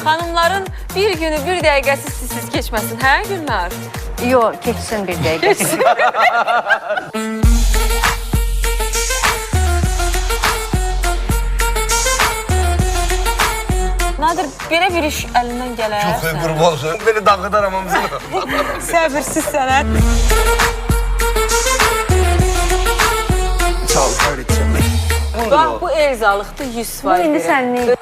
Xanımların bir günü bir dəqiqəsi sizsiz keçməsin, hə Gülnar? Yox, keçsin bir dəqiqə. Nadir, belə bir iş əlindən gələr. Çox qurban olsun. Beni dağıdar amamızı. Səbirsiz sənət. Bax, bu Elzalıqdır, 100 var. Bu indi sənin.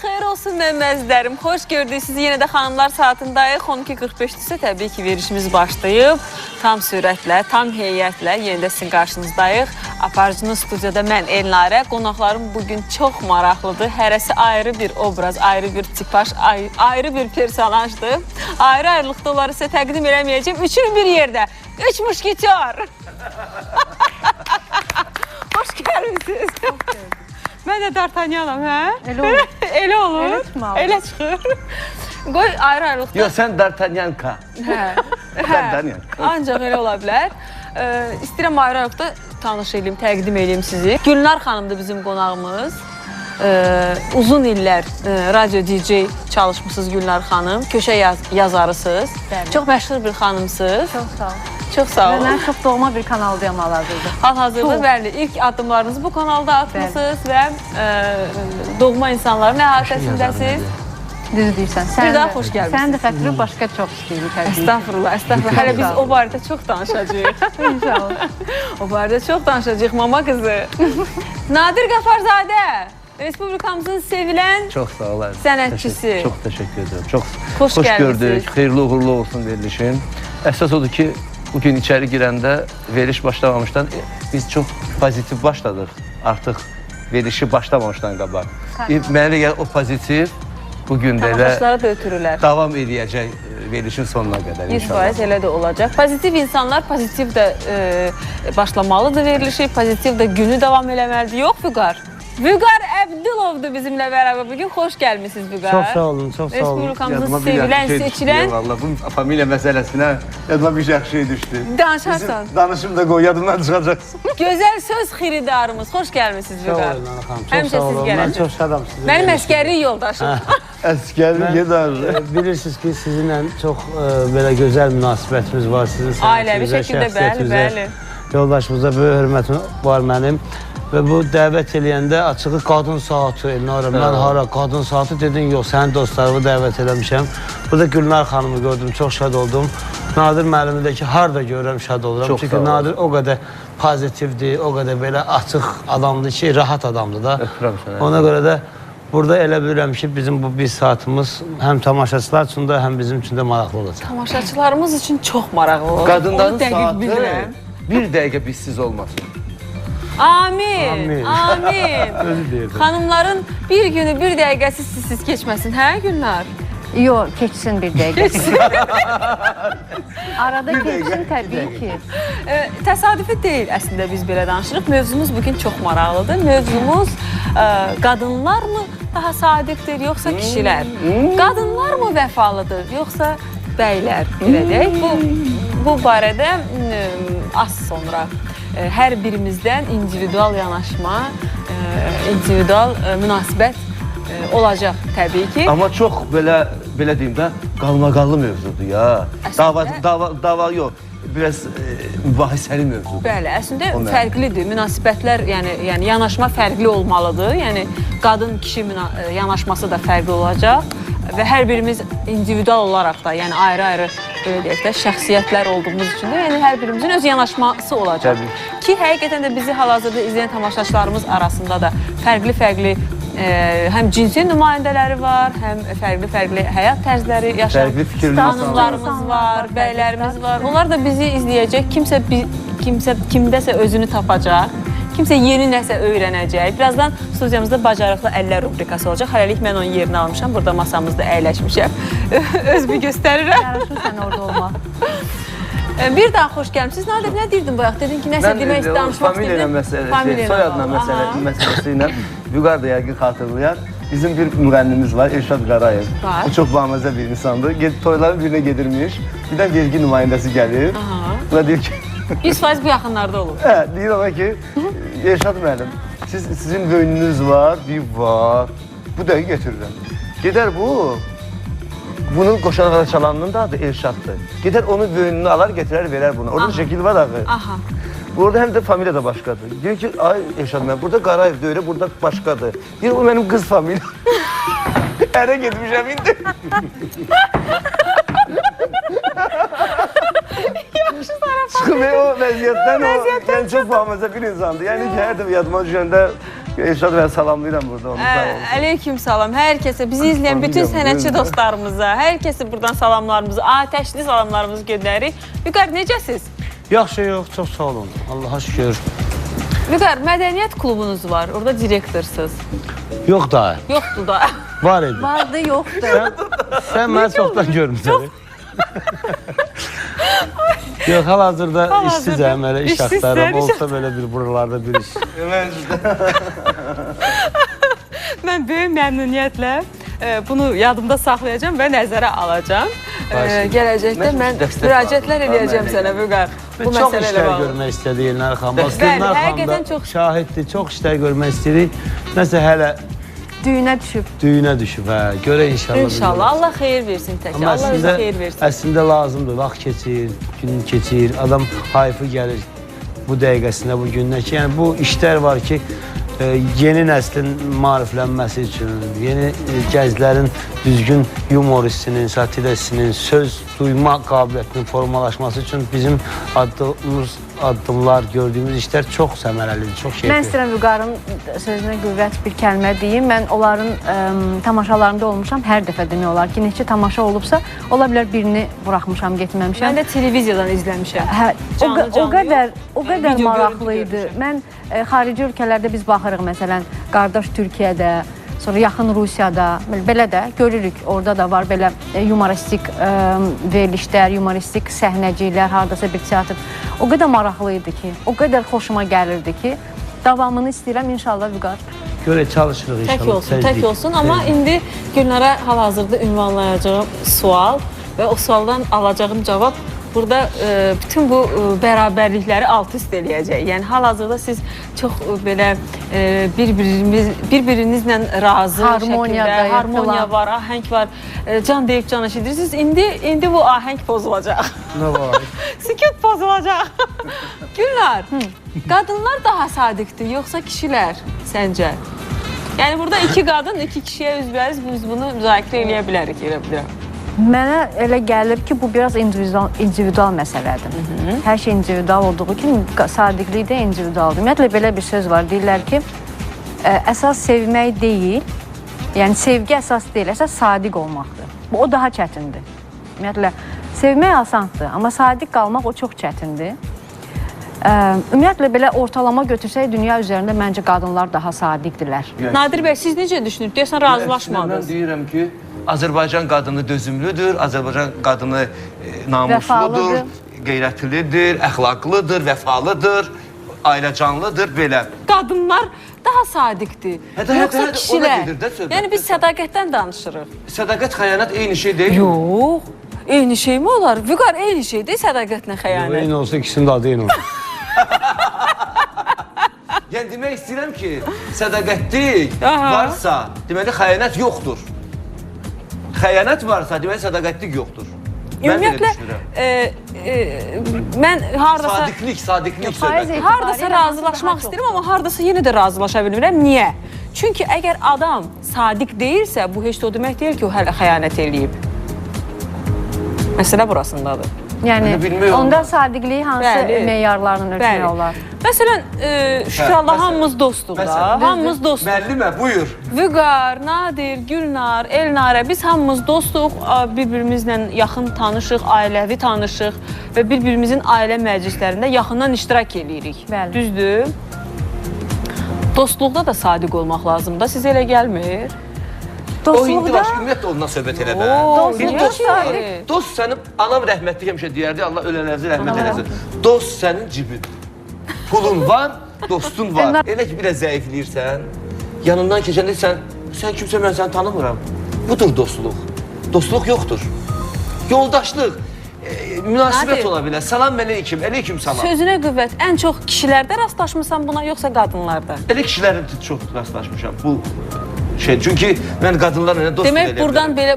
Xeyir olsun məmməzlərim. Xoş gördük sizi. Yenə də xanımlar saatındayıq. 12:45-dirsə təbii ki, verişimiz başlayıb. Tam sürətlə, tam heyətlə yenə də sizin qarşınızdayıq. Aparıcının studiyada mən Elnarə. Qonaqlarım bugün çox maraqlıdır. Hərəsi ayrı bir obraz, ayrı bir tipaj, ayrı bir personajdır. Ayrı-ayrılıqda onları sizə təqdim eləməyəcəm. Üçün bir yerdə. 3 muşketyor. Hoş gəlmişsiniz. Mən də D'Artagnanam, hə? Elə olur. Elə olur. Elə çıxmalı. Elə çıxır. Qoy ayrı-ayrılıqda. Yox, sən D'Artagnanka. Hə. Ancaq elə ola bilər. İstəyirəm ayrı-ayrılıqda tanış edeyim, təqdim edeyim sizi. Gülnar xanımdır bizim qonağımız. Uzun illər radio DJ çalışmışsınız Gülnar xanım. Köşə yazarısınız. Çox məşhur bir xanımsınız. Çox sağ ol. Çox sağ olun. Mən çox doğma bir kanaldayım hal-hazırda. Hal-hazırda, bəli, ilk addımlarınızı bu kanalda atmışsınız və doğma insanların əhatəsindəsiz. Düz deyirsən. Bir daha xoş gəlmişsiniz. Sənin də xətri başqa çox istəyir. Estağfurullah, estağfurullah. Hələ biz o barədə çox danışacağıq. İnşallah. O barədə çox danışacağıq, mama qızı. Nadir Qafarzadə, Respublikamızın sevilən Çox sağ olun. Sənətçisi. Çox təşəkkür edirəm. Çox Xoş gördük. Xeyirli uğurlu olsun verilişin. Əsas odur ki, bugün içəri girəndə veriliş başlamamışdan biz çox pozitiv başladıq. Artıq verilişi başlamamışdan qabaq. Mənə gəlir o pozitiv bugün də tamaşaçılara da ötürürlər. Davam edəcək verilişin sonuna qədər inşallah. 100% elə də olacaq. Pozitiv insanlar pozitiv də başlamalıdır verilişi, pozitiv də günü davam eləməlidir. Yox, Vüqar? Vüqar Əbdulovdur bizimlə bərabər. Bugün xoş gəlmişsiniz Vüqar. Çox sağ olun, çox sağ olun. Respublikamızın sevilən, seçilən. Valla bu familiya məsələsinə yadıma bir şey düşdü. Danışarsan. Danışım da qoy, yadımdan çıxacaksın. Gözəl söz xiridarımız. Xoş gəlmişsiniz Vüqar. Sağ olun, xanım. Həmişə siz gələcək. Mən çox şadam sizi. Mənim əskəri yoldaşım. Əskəri gedər. Bilirsiniz ki, sizinlə çox belə gözəl münasibətimiz var. Sizin ailəvi şəkildə, bəli. Yoldaşımıza böyük hörmətim var mənim. Və bu dəvət eləyəndə açığı qadın saatı, Elnarə, mən hara qadın saatı dedin, yox, sənin dostlarımı dəvət eləmişəm. Burada Gülnar xanımı gördüm, çox şad oldum. Nadir müəllimi də ki, harada görürəm, şad oluram. Çünki Nadir o qədər pozitivdir, o qədər belə açıq adamdır ki, rahat adamdır da. Ona görə də burada elə bilirəm ki, bizim bu bir saatımız həm tamaşaçılar üçün də, həm bizim üçün də maraqlı olacaq. Tamaşaçılarımız üçün çox maraqlı olacaq. Qadınların saatı bir dəqiqə bizsiz olmasın. Amin, amin. Xanımların bir günü bir dəqiqəsi sizsiz keçməsin, hə Gülnar? Yox, keçsin bir dəqiqə. Arada keçsin təbii ki. Təsadüfi deyil əslində biz belə danışırıq. Mövzumuz bugün çox maraqlıdır. Mövzumuz qadınlar mı daha sadiqdir, yoxsa kişilər? Qadınlar mı vəfalıdır, yoxsa bəylər? Bu barədə az sonra hər birimizdən individual yanaşma, individual münasibət olacaq təbii ki. Amma çox belə deyim də, qalmaqallı mövzudur ya. Dava yox, biraz mübahisəli mövzudur. Bəli, əslində fərqlidir. Münasibətlər, yəni yanaşma fərqli olmalıdır. Yəni qadın-kişi yanaşması da fərqli olacaq və hər birimiz individual olaraq da, yəni ayrı-ayrı belə deyək də, şəxsiyyətlər olduğumuz üçün də, yəni hər birimizin öz yanaşması olacaq. Ki, həqiqətən də bizi hal-hazırda izləyən tamaşaçılarımız arasında da fərqli-fərqli həm cinsi nümayəndələri var, həm fərqli-fərqli həyat tərzləri yaşayan xanımlarımız var, bəylərimiz var. Onlar da bizi izləyəcək, kimdəsə özünü tapacaq, kimsə yeni nəsə öyrənəcək. Birazdan studiyamızda bacarıqlı əllər rubrikası olacaq. Hələlik mən onun yerini almışam, burada masamızda əyləşmişəm. Özümü göstərirəm. Yarışın sən orada olmaq. Bir daha xoş gəlmisiniz. Nadir, nə deyirdin bayaq? Dedin ki, nəsə demək, danışmaq familiya istədin. məsələsi, soyadla məsələsi ilə Vüqar da yəqin xatırlayar. Bizim bir müğənnimiz var, Elşad Qarayev. Var. Bu çox bamazə bir insandır. Toyların birinə gedirmiş, birdən vergi nümayəndəsi gəlir. Bu da deyir ki... 100% bu yaxınlarda olur. Hə, deyir ona ki, Elşad müəllim, sizin böyününüz var, bir var. Bu dəqiq getirirəm. Gedər bu, bunun qoşanlara çalanının da adı Elşaddır. Gedər onun böyününü alar, getirər, verər buna. Orada şəkil var axı. Aha. Burada həm də familiya da başqadır. Deyir ki, ay Elşad müəllim, burada Qarayev deyir, burada başqadır. Deyir, o mənim qız familiyam. Ərə getmişəm indi. Çıxıb o vəziyyətdən o, yəni çox bamazə bir insandır. Yəni ki, hər dəfə yadıma düşəndə Elşad mən salamlayıram burada onu, sağ olun. Aleyküm salam. Hər kəsə, bizi izləyən bütün sənətçi dostlarımıza, hər kəsə buradan salamlarımızı, atəşli salamlarımızı göndəririk. Vüqar, necəsiz? Yaxşı, yox, çox sağ olun. Allaha şükür. Vüqar, mədəniyyət klubunuz var, orada direktorsuz. Yox da, Yoxdur da. var idi. Vardı, yoxdur. Sən məni çoxdan görmüsən. Yox, hal-hazırda işsizəm, elə iş axtarım. Olsa belə bir buralarda bir iş. Mən böyük məmnuniyyətlə bunu yadımda saxlayacağam və nəzərə alacağam. Gələcəkdə mən müraciətlər eləyəcəm sənə Vüqar. Bu Çox məsələ ilə işlər bağlı. görmək istədik Elnar xanım. Bəli, həqiqətən çox. Şahiddir, çox işlər görmək istəyirik. Nəsə hələ Düyünə düşüb. düyünə düşüb, hə. Görə inşallah. İnşallah. Allah xeyir versin tək. Amma Allah özü xeyir versin. əslində lazımdır. Vaxt keçir, gün keçir. Adam hayfı gəlir bu dəqiqəsində, bu gündə ki, yəni bu işlər var ki, yeni nəslin maariflənməsi üçün, yeni gənclərin düzgün yumor hissinin, satir hissinin, söz duyma qabiliyyətinin formalaşması üçün bizim addımlar, gördüyümüz işlər çox səmərəlidir, çox Mən şeydir. istəyirəm Vüqarın sözünə qüvvət bir kəlmə deyim. Mən onların tamaşalarında olmuşam. Hər dəfə demək olar ki, neçə tamaşa olubsa, ola bilər birini buraxmışam, getməmişəm. Mən də televiziyadan izləmişəm. Hə, o qədər video maraqlı idi. görmüşəm. Mən xarici ölkələrdə biz baxırıq, məsələn, qardaş Türkiyədə, sonra yaxın Rusiyada, belə də görürük. Orada da var belə yumoristik verilişlər, yumoristik səhnəciklər, hardasa bir teatr. O qədər maraqlı idi ki, o qədər xoşuma gəlirdi ki, davamını istəyirəm inşallah Vüqar. Görə çalışırıq inşallah. Tək olsun, tək olsun. Amma indi Gülnara hal-hazırda ünvanlayacağım sual və o sualdan alacağım cavab burada bütün bu bərabərlikləri alt-üst eləyəcək. Yəni hal-hazırda siz çox belə bir-birinizlə razı şəkildə, harmoniya var, ahəng var, can deyib can eşidirsiniz. İndi bu ahəng pozulacaq. Nə var? Sükut pozulacaq. Gülnar, qadınlar daha sadiqdir, yoxsa kişilər səncə? Yəni burada iki qadın, iki kişiyə üzbəyiz biz bunu müzakirə eləyə bilərik, elə bilirəm. Mənə elə gəlir ki, bu biraz individual məsələdir. Hər şey individual olduğu kimi, sadiqlik də individualdır. Ümumiyyətlə, belə bir söz var, deyirlər ki, əsas sevmək deyil, yəni sevgi əsas deyil, əsas sadiq olmaqdır. O daha çətindir. Ümumiyyətlə, sevmək asandır, amma sadiq qalmaq o çox çətindir. Ümumiyyətlə, belə ortalama götürsək, dünya üzərində məncə qadınlar daha sadiqdirlər. Nadir bəy, siz necə düşünürsünüz? Deyəsən, razılaşmadınız. Mən deyirəm ki, Azərbaycan qadını dözümlüdür, Azərbaycan qadını namusludur, qeyrətlidir, əxlaqlıdır, vəfalıdır, ailəcanlıdır, belə. Qadınlar daha sadiqdir, yoxsa kişilər? Yəni biz sədaqətdən danışırıq. Sədaqət, xəyanət eyni şey deyil. Yox, eyni şey mi olar? Vüqar, eyni şey deyil sədaqətlə xəyanət. Eyni olsa ikisinin də adı eyni olsun. Yəni demək istəyirəm ki, sədaqətlik varsa, deməli xəyanət yoxdur. Xəyanət varsa, deməli sədaqətlik yoxdur. Ümumiyyətlə, mən hardasa... Sadiqlik söhbəti. Hardasa razılaşmaq istəyirəm, amma hardasa yenə də razılaşa bilmirəm. Niyə? Çünki əgər adam sadiq deyilsə, bu heç də o demək deyil ki, o hələ xəyanət eləyib. Məsələ burasındadır. Yəni, onda sadiqliyi hansı meyarlarla ölçmək olar? Məsələn, şükür Allah, hamımız dostuq da, hamımız dostuq. Müəllimə, buyur. Vüqar, Nadir, Gülnar, Elnarə, biz hamımız dostuq, bir-birimizlə yaxın tanışıq, ailəvi tanışıq və bir-birimizin ailə məclislərində yaxından iştirak edirik. Düzdür? Dostluqda da sadiq olmaq lazımdır, sizə elə gəlmir? O indi Dostluqda- başqa ümumiyyətlə ondan söhbət elə də. Oo, Bir niyə dost var. ki? Dost sənin, anam rəhmətli həmişə deyərdi, Allah ölələrinizi rəhmət eləsin. Dost sənin cibin. Pulun var, dostun var. Elə ki, biraz zəifləyirsən, yanından keçəndə sən kimsə, mən səni tanımıram. Budur dostluq. Dostluq yoxdur. Yoldaşlıq, münasibət Nadir. ola bilər. Salam əleykum, əleykum salam. Sözünə qüvvət, ən çox kişilərdə rastlaşmısan buna, yoxsa qadınlarda? Elə kişilərin çox rastlaşmışam bu şey. Çünki mən qadınlarla dost Demək, buradan belə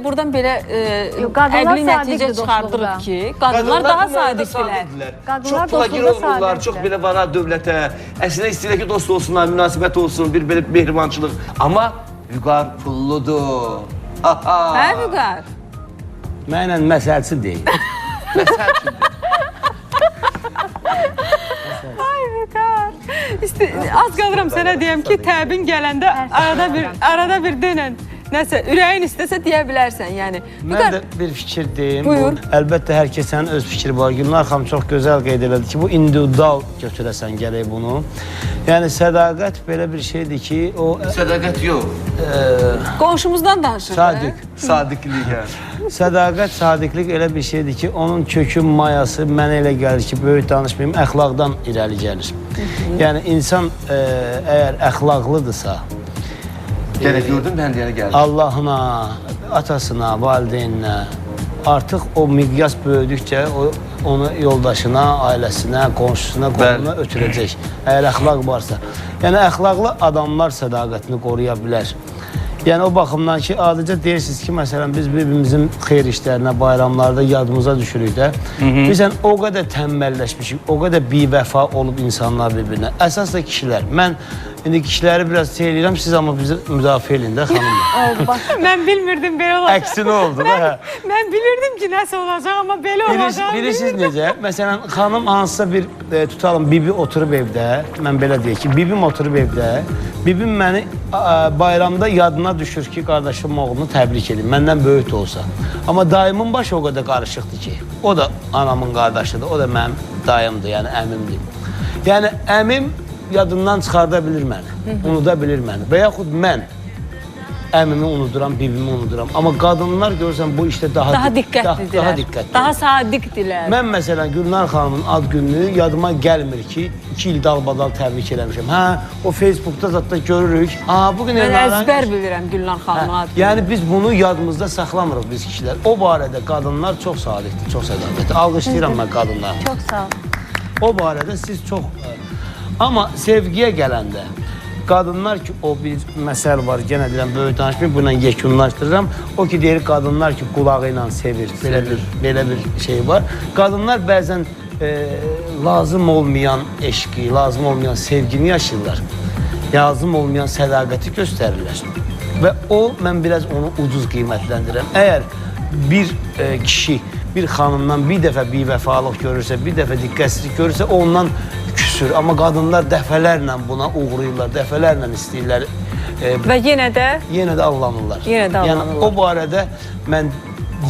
qadınlar əqli nəticə sadiqdir çıxardırıq dostluqda. ki, qadınlar daha bunlarda sadiqdirlər. Qadınlar Çox pula dostluqda gir olmurlar, sadiqdir. çox belə vara dövlətə. Əslində istəyirlər ki, dost olsunlar, münasibət olsun, bir belə mehribançılıq. Amma Vüqar pulludur. Hə, Vüqar? Mənlə məsəlçi deyil. Məsəl üçün. Ay Vüqar. Az qalıram sənə deyəm ki, təbin gələndə arada bir denən. Nəsə, ürəyin istəsə deyə bilərsən, yəni. Mən də bir fikir deyim. Buyur. Əlbəttə, hər kəsin öz fikri var. Gülnar xanım çox gözəl qeyd elədi ki, bu individual götürəsən gərək bunu. Yəni, sədaqət belə bir şeydir ki, o... Sədaqət yox. Qonşumuzdan danışır. Sadiq. Sadiqlik, hə. Sədaqət, sadiqlik elə bir şeydir ki, onun kökü, mayası mənə elə gəlir ki, böyük danışmayayım, əxlaqdan irəli gəlir. Yəni, insan əgər əxlaqlıdırsa, Gələk gördün, mən deyənə gəldim. Allahına, atasına, valideyninə artıq o miqyas böyüdükcə onu yoldaşına, ailəsinə, qonşusuna, qonuna ötürəcək. Əgər əxlaq varsa. Yəni, əxlaqlı adamlar sədaqətini qoruya bilər. Yəni, o baxımdan ki, adicə deyirsiniz ki, məsələn, biz bir-birimizin xeyir işlərinə, bayramlarda yadımıza düşürük də. Bizən o qədər tənbəlləşmişik, o qədər bivəfa olub insanlar bir-birinə. Əsas da kişilər. Mən indi kişiləri biraz eləyirəm, siz amma bizi müdafiə edin də, xanımlar. Mən bilmirdim belə olacaq. Əksin oldu da, hə. Mən bilirdim ki, nəsə olacaq, amma belə olacaq. Bilirsiniz necə? Məsələn, xanım hansısa bir, tutalım, bibi oturub evdə, mən belə deyək ki, bibim oturub evdə, bibim məni bayramda yadına düşür ki, qardaşım oğlunu təbrik edin, məndən böyük də olsa. Amma dayımın başı o qədər qarışıqdır ki, o da anamın qardaşıdır, o da mənim dayımdır, yəni əmimdir. Yəni, əmim yadından çıxarda bilir məni, unuda bilir məni və yaxud mən əmimi unuduram, bibimi unuduram. Amma qadınlar görürsən bu işdə daha diqqətlidirlər. Daha diqqətlidirlər. Daha sadiqdirlər. Mən məsələn Gülnar xanımın ad gününü yadıma gəlmir ki, 2 il dalbadal təbrik eləmişəm. Hə, o Facebookda zətdə görürük. Bugün Mən əzbər bilirəm Gülnar xanımın adını. Yəni biz bunu yadımızda saxlamırıq biz kişilər. O barədə qadınlar çox sadiqdir, çox sədaqətli. Alqışlayıram mən qadınları. Çox sağ ol. O barədə siz çox... Amma sevgiyə gələndə, qadınlar ki, o bir məsəl var, yenə deyirəm, böyük danışmayayım, bununla yekunlaşdırıram. O ki, deyir, qadınlar ki, qulağı ilə sevir, belə bir şey var. Qadınlar bəzən lazım olmayan eşqi, lazım olmayan sevgini yaşayırlar. Lazım olmayan sədaqəti göstərirlər. Və o, mən biraz onu ucuz qiymətləndirirəm. Əgər bir kişi, bir xanımdan bir dəfə bivəfalıq görürsə, bir dəfə diqqətsizlik görürsə, ondan küsür. Amma qadınlar dəfələrlə buna uğrayırlar, dəfələrlə istəyirlər. Və yenə də allanırlar. Yenə də allanırlar. Yəni, o barədə mən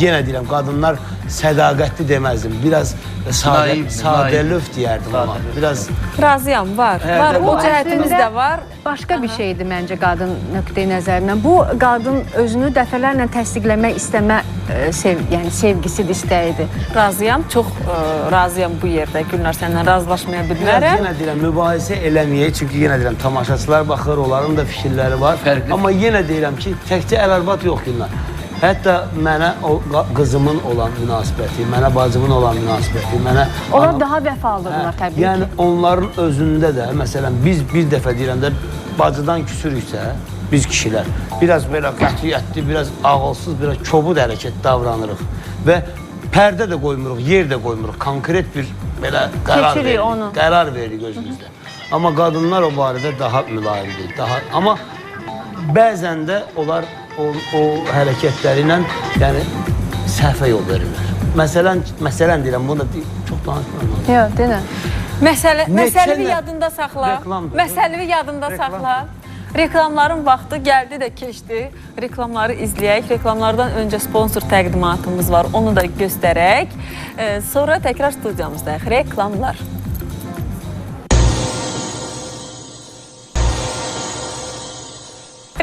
yenə deyirəm, qadınlar sədaqətli deməzdim. Biraz sadəlöf deyərdim ona. Biraz... Razıyam, var. Var, o cəhətimiz də var. Başqa bir şeydir məncə qadın nöqteyi nəzərindən. Bu, qadın özünü dəfələrlə təsdiqləmək istəmə sevgisidir, istəyidir. Razıyam, çox razıyam bu yerdə. Gülnar, səndən razılaşmaya bilmərəm. Yenə deyirəm, mübahisə eləməyək. Çünki yenə deyirəm, tamaşaçılar baxır, onların da fikirləri var. Amma yenə deyirəm ki, təkcə əl-arbat yox Gülnar. Hətta mənə qızımın olan münasibəti, mənə bacımın olan münasibəti, mənə... Onlar daha vəfalıdırlar təbii ki. Yəni, onların özündə də, məsələn, biz bir dəfə deyirəm də, bacıdan küsürüksə, biz kişilər, biraz belə qətiyyətli, biraz ağılsız, biraz kobud hərəkət davranırıq. Və pərdə də qoymuruq, yer də qoymuruq, konkret bir belə qərar veririk özümüzdə. Amma qadınlar o barədə daha mülayimdir, amma bəzən də onlar o hərəkətləri ilə səhvə yol verirlər. Məsələn deyirəm, bunu da çox danışmıram. Yox, deyiləm. Məsələvi yadında saxla. Məsələvi yadında saxla. Reklamların vaxtı gəldi də keçdi. Reklamları izləyək. Reklamlardan öncə sponsor təqdimatımız var. Onu da göstərək. Sonra təkrar studiyamızdayıq. Reklamlar.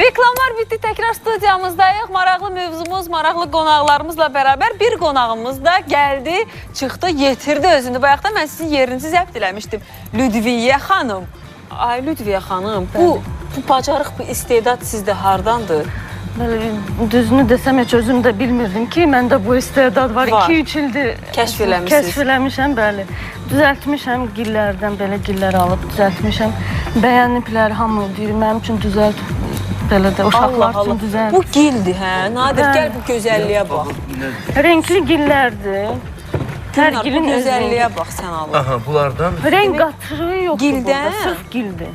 Reklamlar bitti, təkrar studiyamızdayıq. Maraqlı mövzumuz, maraqlı qonaqlarımızla bərabər bir qonağımız da gəldi, çıxdı, yetirdi özünü. Bayaqda mən sizin yerinizi zəbt eləmişdim. Lüdviyə xanım. Ay Lüdviyə xanım, bu bacarıq, bu istedad sizdə hardandır? Düzünü desəm heç özüm də bilmirdim ki, məndə bu istedad var. 2-3 ildir kəşf eləmişsiniz. Kəşf eləmişəm, bəli. Düzəltmişəm, gillərdən belə gillər alıb düzəltmişəm. Bəyəniblər, hamı deyir, mənim üçün düzəlt. Belə də uşaqlar üçün düzəlt. Bu gildir, hə? Nadir, gəl bu gözəlliyə bax. Renkli gillərdir. Hər Bu gilin gözəlliyə bax sən Allah. Aha, bunlardan renk qatırı yoxdur Gildən? burada, sırf gildir.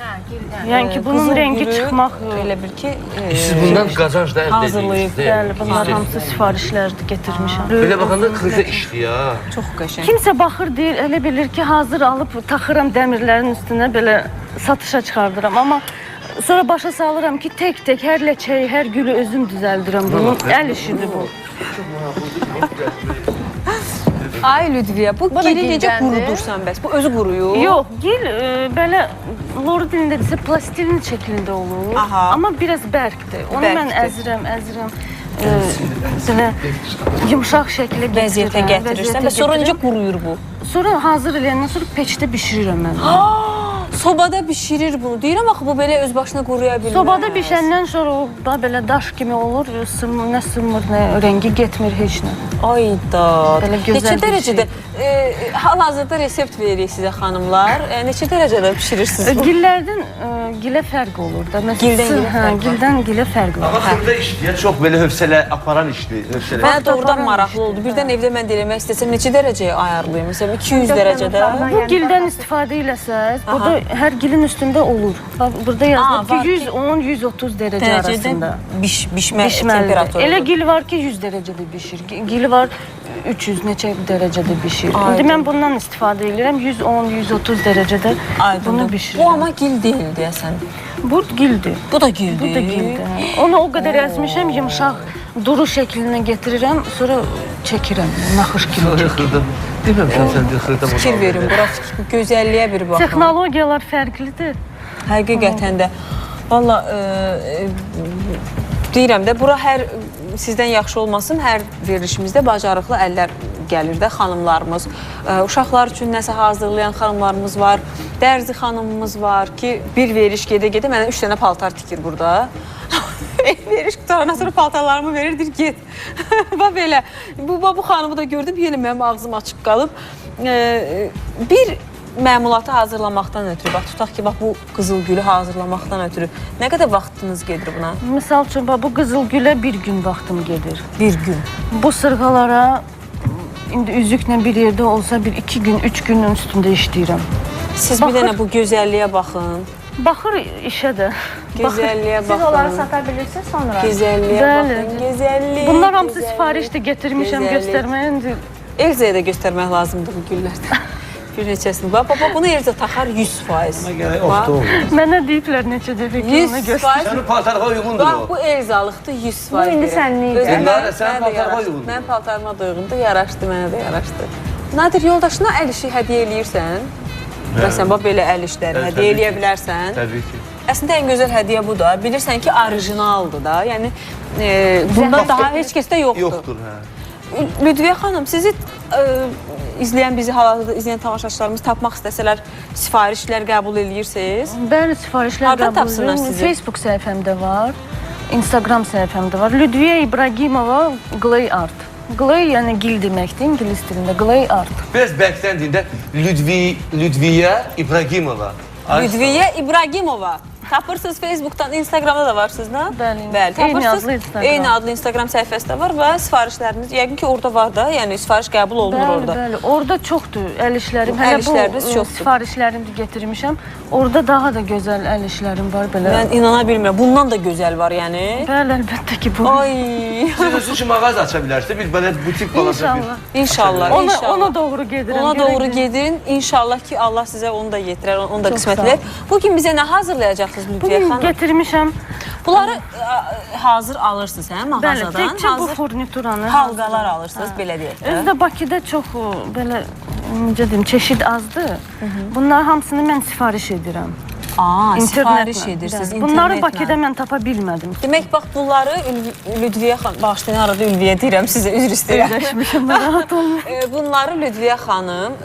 Yəni ki, bunun rengi çıxmaq Elə bil ki, siz bundan qazanc da əldə hazırlayıb. edirsiniz. bəli, bunlar hamısı sifarişlərdir, getirmişəm. Belə baxanda xırda işdir ya. çox qəşəng. Kimsə baxır deyir, elə bilir ki, hazır alıb taxıram dəmirlərin üstünə belə satışa çıxardıram. Amma sonra başa salıram ki, tək-tək hər ləçəyi, hər gülü özüm düzəldirəm. Bunun əl işidir bu. Ay Lüdviyə, bu da gili necə gildəndir. qurudursan bəs? Bu özü quruyur? Yox, gil belə lor dilində desə plastilin şəklində olur. Aha. Amma biraz bərkdir. Onu mən Bərkdir. əzirəm. Belə yumşaq şəklə Vəziyyətə gətirirsən və sonra necə quruyur bu? Sonra hazır eləyəndən sonra peçdə bişirirəm mən. Sobada bişirir bunu. Deyirəm axı bu belə öz başına quruya bilməz. Sobada bişəndən sonra o da belə daş kimi olur. Nə sınmır, nə rengi getmir heç nə. Ayda. Belə gözəl Neçə bir dərəcədə hal-hazırda resept veririk sizə xanımlar. Neçə dərəcədə bişirirsiniz bu? Gillərdən gilə fərq olur da. Məsələn, gildən gilə fərq var. Amma xırda işdir, çox belə hövsələ aparan işdir, hövsələ. Mənə doğrudan maraqlı oldu. Birdən evdə mən demək istəsəm neçə dərəcəyə ayarlayım? Məsələn 200 dərəcədə. Bu gildən istifadə eləsəz, burada hər gilin üstündə olur. Bax, burada yazılır ki, 110-130 dərəcə arasında. Bişmə Bişməlidir. temperaturu. Elə gil var ki, 100 dərəcədə bişir. Gili var 300 neçə dərəcədə bişir. İndi mən bundan istifadə edirəm. 110-130 dərəcədə bunu Bu bişirirəm. amma gil deyil deyəsən. Bu gildir. Bu da gildir. Bu da gildir. Onu o qədər əzmişəm, yumşaq duru şəklinə getirirəm, sonra çəkirəm. Naxış kimi çəkirəm. Xırda. Deməmişəm sən də xırda bunu. Fikir verin, bura gözəlliyə bir baxın. Texnologiyalar fərqlidir. Həqiqətən də. Valla deyirəm də, bura hər sizdən yaxşı olmasın, hər verilişimizdə bacarıqlı əllər gəlir də xanımlarımız. Uşaqlar üçün nəsə hazırlayan xanımlarımız var. Dərzi xanımımız var ki, bir veriş gedə-gedə mənə 3 dənə paltar tikir burada. Veriş qutarandan sonra paltarlarımı verir, deyir, get. Bax belə. Bu xanımı da gördüm, yenə mənim ağzım açıq qalıb. Bir məmulatı hazırlamaqdan ötürü, bax tutaq ki, bax bu qızıl gülü hazırlamaqdan ötürü nə qədər vaxtınız gedir buna? Misal üçün, bu qızıl gülə bir gün vaxtım gedir. Bir gün. Bu sırğalara indi üzüklə bir yerdə olsa bir 2 gün, 3 günün üstündə işləyirəm. Siz bir dənə bu gözəlliyə baxın. Baxır işə də. Gözəlliyə baxın. Siz onları sata bilirsiniz sonra? Gözəlliyə Bəli. baxın. Gözəllik. Bunlar hamısı gözəllik, sifarişdə gətirmişəm gözəllik. göstərməyə. İndi Elzəyə də göstərmək lazımdır bu güllərdən. Bir neçəsini. Bax, bunu Elzə taxar 100%. Gərək ofta olur. mənə deyiblər neçə dəfə ki, ona göstər. 100%. Sənin paltarına uyğundur Bax, o. bu Elzalıqdır 100%. Bu indi sənlik. Elnarə, sənin paltarına uyğundur. Mənim paltarıma da uyğundur, yaraşdı, mənə də yaraşdı. Nadir, yoldaşına əl işi hədiyyə eləyirsən? Məsələn, bax, belə əl işləri hədiyyə eləyə bilərsən. Təbii ki. Əslində ən gözəl hədiyyə bu da. Bilirsən ki, orijinaldır da. Yəni, bundan daha heç kəsdə yoxdur. Yoxdur, hə. Lüdviyə xanım, sizi izləyən, bizi hal-hazırda izləyən tamaşaçılarımız tapmaq istəsələr, sifarişlər qəbul edirsiniz? Bəli, sifarişlər Hardan qəbul tapsınlar edirəm. sizi? Facebook səhifəmdə var, Instagram səhifəmdə var. Lüdviyə İbragimova Glay Art. Glay yəni gil deməkdir, ingilis dilində. Glay Art. Biraz bərkdən deyində Lüdviyə İbragimova. Lüdviyə İbragimova. Tapırsınız Facebook'dan, Instagram'da da varsınız, da? Bəli. Bəli, tapırsınız. Eyni adlı Instagram. Eyni adlı Instagram səhifəsi də var və sifarişləriniz, yəqin ki, orada var da, yəni sifariş qəbul olunur orada. Bəli, orada çoxdur əl işlərim. Əl işləriniz çoxdur. Sifarişlərimi gətirmişəm. Orada daha da gözəl əl işlərim var belə. Mən inana bilmirəm, bundan da gözəl var, yəni. Bəli, əlbəttə ki bu. Ay, Siz özünüz üçün mağaza aça bilərsiniz. Bir belə butik balaca bir. İnşallah. İnşallah, inşallah. Ona doğru gedirəm. Ona doğru gedin. İnşallah ki, Allah sizə onu da yetirər, onu da qismət edər. Bugün bizə nə hazırlayacaqsınız Lüdviyə Bugün xanım? gətirmişəm. Bunları hazır alırsınız, hə, Bəli, mağazadan? təkcə bu furnituranı. Halqalar alırsınız, belə deyək. də. Özdə Bakıda çox belə necə deyim, çeşid azdır. Bunlar hamısını mən sifariş edirəm. Aa, sifariş İnternetlə. edirsiniz Bəli. Bunları internetlə. Bakıda mən tapa bilmədim. Demək, bax, bunları Lüdviyə xanım, bağışlayın, arada Ülviyə deyirəm, sizə üzr istəyirəm. Öyrəşmişəm, rahat olun. Bunları Lüdviyə xanım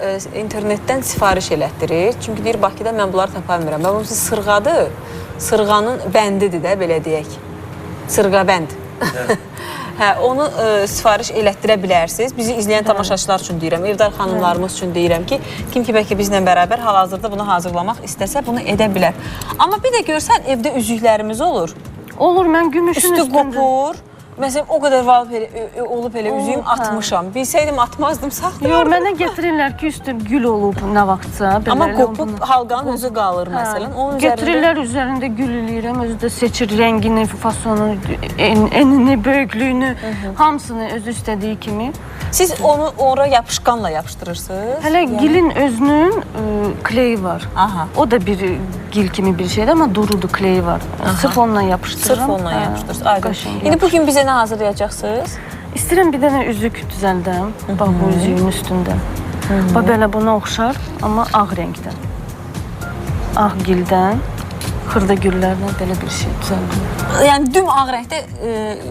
internetdən sifariş elətdirir. Çünki deyir, Bakıda mən bunları tapa bilmirəm. Və bunun sırğadır, sırğanın bəndidir də, belə deyək. Sırğa bənd. Hə, onu sifariş elətdirə bilərsiniz. Bizi izləyən tamaşaçılar üçün deyirəm, evdar xanımlarımız üçün deyirəm ki, kim ki bəlkə bizlə bərabər hal-hazırda bunu hazırlamaq istəsə, bunu edə bilər. Amma bir də görsən, evdə üzüklərimiz olur. Olur, mən gümüşün Üstü üstündə. qopur. Məsələn, o qədər olub elə üzüyüm atmışam. Bilsəydim atmazdım, saxlayardım. Yox, mənə gətirirlər ki, üstü gül olub nə vaxtsa. Amma qopub halqanın özü qalır məsələn. Onun Gətirirlər üzərində gül eləyirəm, özü də seçir rəngini, fasonu, enini, böyüklüyünü, hamısını özü istədiyi kimi. Siz onu ora yapışqanla yapışdırırsınız? Hələ gilin özünün kleyi var. Aha. O da bir gil kimi bir şeydir, amma durudur, kleyi var. Sırf onunla yapışdırıram. Sırf onunla yapışdırırsınız. Aydın. Qəşəng İndi bugün bizə nə hazırlayacaqsınız? İstəyirəm bir dənə üzük düzəldəm, bax bu üzüyün üstündə. Bax belə buna oxşar, amma ağ rəngdən. Ağ gildən, xırda güllərdən belə bir şey düzəldim. Yəni düm ağ rəngdə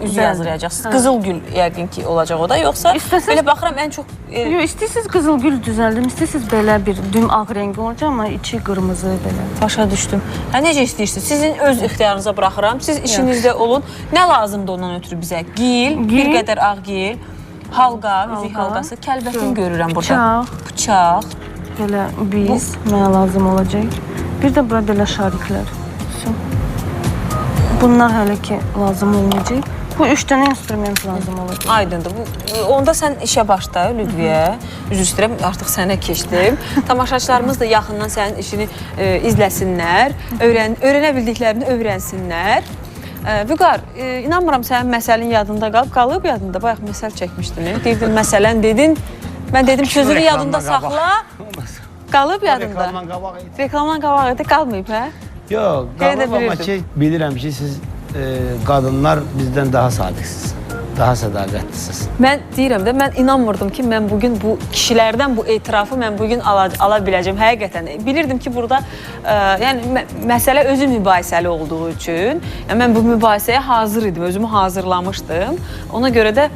üzük hazırlayacaqsınız. Qızıl gül yəqin ki olacaq o da, yoxsa belə baxıram ən çox... Yox, istəyirsiniz qızıl gül düzəldim, istəyirsiniz belə bir düm ağ rəngi olacaq, amma içi qırmızı belə. Başa düşdüm. Hə, necə istəyirsiniz? Sizin öz ixtiyarınıza buraxıram. Siz işinizdə olun. Nə lazımdır ondan ötürü bizə? Gil, bir qədər ağ gil, halqa, üzük halqası, kəlbətin görürəm burada. Bıçaq. Belə biz, mənə lazım olacaq. Bir də bura belə şariklər. Bunlar hələ ki lazım olmayacaq. Bu 3 dənə instrument lazım olacaq. Aydındır. Onda sən işə başla, Lüdviyə. Üzr istəyirəm, artıq sənə keçdim. Tamaşaçılarımız da yaxından sənin işini izləsinlər, öyrənə bildiklərini öyrənsinlər. Vüqar, inanmıram sənin məsəlin yadında qalıb yadında. Bayaq məsəl çəkmişdin. Deyirdin, məsələn dedin. Mən dedim, sözünü yadında saxla. Qalıb yadında. Reklamdan qabaq idi, qalmayıb, hə? Yox, qalıb amma ki, bilirəm ki, siz qadınlar bizdən daha sadiqsiniz, daha sədaqətlisiniz. Mən deyirəm də, mən inanmırdım ki, mən bugün bu kişilərdən bu etirafı mən bugün ala biləcəm. Həqiqətən bilirdim ki, burada yəni məsələ özü mübahisəli olduğu üçün mən bu mübahisəyə hazır idim, özümü hazırlamışdım. Ona görə də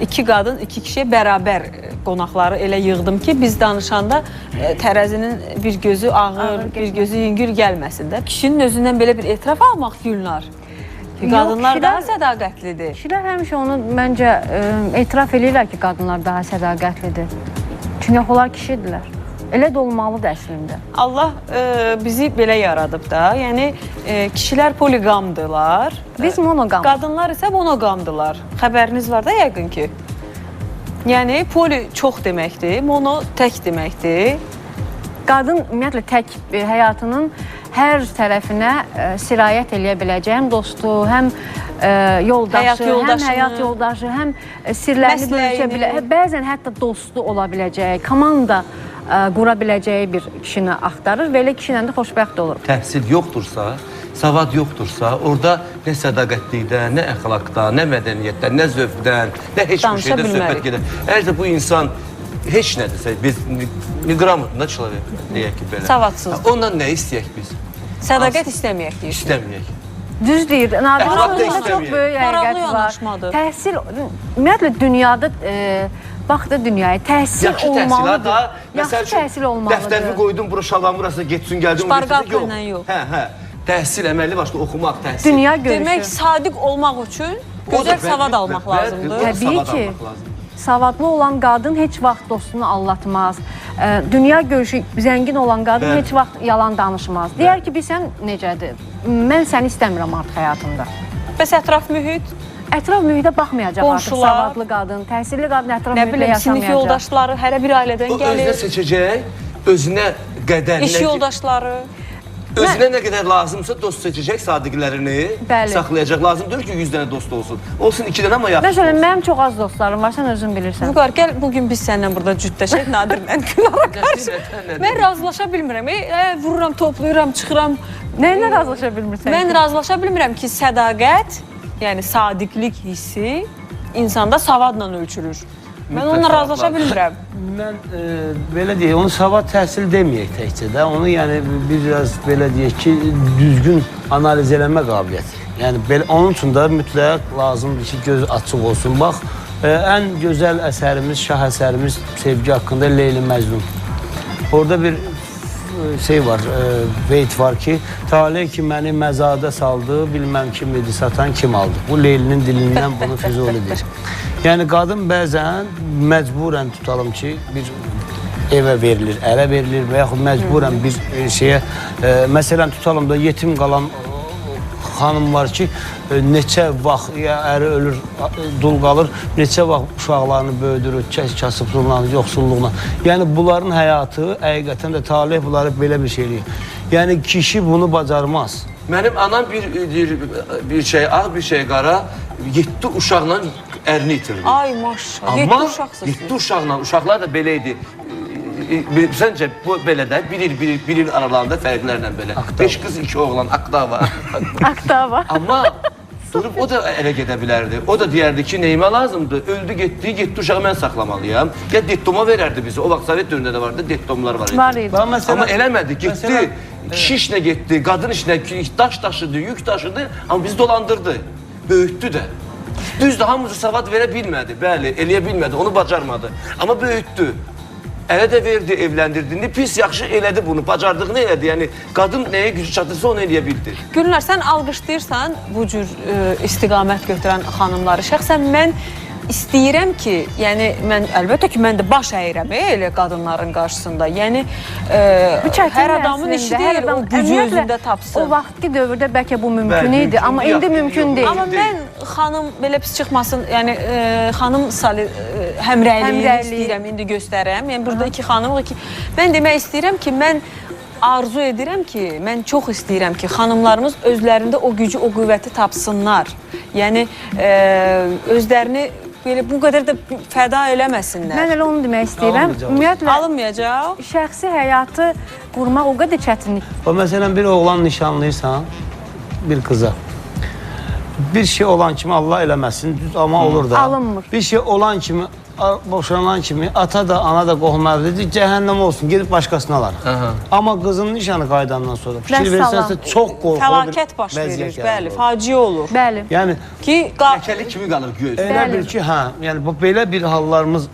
iki qadın, iki kişiyə bərabər qonaqları elə yığdım ki, biz danışanda tərəzinin bir gözü ağır, bir gözü yüngül gəlməsin də. Kişinin özündən belə bir etiraf almaq Gülnar. Qadınlar daha sədaqətlidir. Kişilər həmişə onu məncə etiraf edirlər ki, qadınlar daha sədaqətlidir. Çünki onlar kişidirlər. Elə də olmalıdır əslində. Allah bizi belə yaradıb da. Yəni kişilər poliqamdılar. Biz monogam. Qadınlar isə monoqamdılar. Xəbəriniz var da yəqin ki. Yəni poli çox deməkdir, mono tək deməkdir. Qadın ümumiyyətlə tək həyatının hər tərəfinə sirayət eləyə biləcək. Həm dostu, həm yoldaşı, həm həyat yoldaşı, həm sirlərini bölüşə biləcək. Bəzən hətta dostu ola biləcək, komanda qura biləcəyi bir kişini axtarır və elə kişilə də xoşbəxt olur. Təhsil yoxdursa, savad yoxdursa, orada nə sədaqətlikdən, nə əxlaqdan, nə mədəniyyətdən, nə zövqdən, nə heç bir şeydən söhbət gedir. Əgər bu insan heç nədirsə, biz miqramında человек deyək ki, belə. Savadsız. Ondan nə istəyək biz? Sədaqət istəməyək deyir. İstəməyək. Düz deyir. Nadir çox böyük həqiqət var. Təhsil, ümumiyyətlə dünyada, bax da dünyaya, təhsil olmalıdır. Yaxşı təhsil olmalıdır. Dəftərini qoydum, bura şalğan burası getsin, gəldim. Şparqalqa ilə yox. Hə. Təhsil əməlli başda oxumaq, təhsil. Dünya görüşü. Demək, sadiq olmaq üçün gözəl savad almaq lazımdır. Təbii ki, savadlı olan qadın heç vaxt dostunu allatmaz. Dünya görüşü zəngin olan qadın heç vaxt yalan danışmaz. Deyər ki, bilsən necədir? Mən səni istəmirəm artıq həyatımda. Bəs ətraf mühit? Ətraf mühitə baxmayacaq artıq savadlı qadın, təhsilli qadın ətraf mühitlə yaşamayacaq. Sinif yoldaşları hərə bir ailədən gəlir. Özünə seçəcək, özünə qədər. İş yoldaşları. Özünə nə qədər lazımsa dost seçəcək, sadiqlərini saxlayacaq. Lazımdır ki, 100 dənə dost olsun. Olsun 2 dənə, amma yaxşı olsun. Məsələn, mənim çox az dostlarım var, sən özün bilirsən. Vüqar, gəl bugün biz səninlə burada cütləşək, Nadirlə Gülnara qarşı. Mən razılaşa bilmirəm. Vururam, toplayıram, çıxıram. Nəyinlə razılaşa bilmirsən? Mən razılaşa bilmirəm ki, sədaqət, yəni sadiqlik hissi insanda savadla ölçülür. Mən onunla razılaşa bilmirəm. Mən belə deyək, onu savad təhsil deməyək təkcə də, onu yəni biraz belə deyək ki, düzgün analiz eləmə qabiliyyəti. Yəni belə, onun üçün də mütləq lazımdır ki, göz açıq olsun. Bax, ən gözəl əsərimiz, şah əsərimiz sevgi haqqında Leyli Məcnun. Orada bir şey var, beyt var ki, talih ki məni məzada saldı, bilməm kim idi, satan kim aldı. Bu Leylinin dilindən bunu Füzulidir. Yəni qadın bəzən məcburən tutalım ki, bir evə verilir, ərə verilir və yaxud məcburən bir şeyə, məsələn tutalım da yetim qalan xanım var ki, neçə vaxt ya əri ölür, dul qalır, neçə vaxt uşaqlarını böyüdürür, kasıblığına, yoxsulluğuna. Yəni bunların həyatı, həqiqətən də talih bunları belə bir şey eləyir. Yəni kişi bunu bacarmaz. Mənim anam bir şey ağ, bir şey qara, 7 uşaqla ərini itirdi. Ay maşallah, 7 Amma uşaqsız. 7 uşaqla, uşaqlar da belə idi. Səncə bu belə də bir il aralarında fərqlərlə belə. 5 qız, 2 oğlan, Aktava. Aktava. Amma durub o da ələ gedə bilərdi. O da deyərdi ki, neyimə lazımdır? Öldü, getdi, 7 uşağı mən saxlamalıyam. Ya dettoma verərdi bizi. O vaxt Sovet dövründə də vardı, dettomlar var idi. Var idi. Amma eləmədi, getdi. Kişi işinə getdi, qadın işinə daş daşıdı, yük daşıdı, amma bizi dolandırdı. Böyütdü də. Düzdür, hamımızı savad verə bilmədi, bəli, eləyə bilmədi, onu bacarmadı. Amma böyütdü. Ələ də verdi, evləndirdi. Pis, yaxşı elədi bunu, bacardığını elədi. Yəni, qadın nəyə gücü çatırsa onu eləyə bildi. Gülnar, sən alqışlayırsan bu cür istiqamət götürən xanımları. Şəxsən mən istəyirəm ki, yəni mən əlbəttə ki, mən də baş əyirəm elə qadınların qarşısında. Yəni hər adamın işi deyil, o gücü özündə tapsın. O vaxtki dövrdə bəlkə bu mümkün idi, amma indi mümkün deyil. Amma mən xanım belə pis çıxmasın, yəni xanım həmrəyliyini istəyirəm, indi göstərəm. Yəni burada iki xanım var ki, mən demək istəyirəm ki, mən arzu edirəm ki, mən çox istəyirəm ki, xanımlarımız özlərində o gücü, o qüvvəti tapsınlar. Yəni özlərini belə bu qədər də fəda eləməsinlər. Mən elə onu demək istəyirəm. Ümumiyyətlə alınmayacaq. Şəxsi həyatı qurmaq o qədər çətinlik. Məsələn, bir oğlan nişanlıysan, bir qıza. Bir şey olan kimi Allah eləməsin, amma olur da. Alınmır. Bir şey olan kimi, boşanan kimi, ata da, ana da qohum evlidir, cəhənnəm olsun, gedib başqasını alar. Amma qızın nişanı qaydandan sonra fikir versənsə çox qorxulu fəlakət baş verir, bəli, faciə olur. Bəli. Yəni ki, ləkəli kimi qalır göz. Elə bil ki, hə, yəni belə bir hallarımız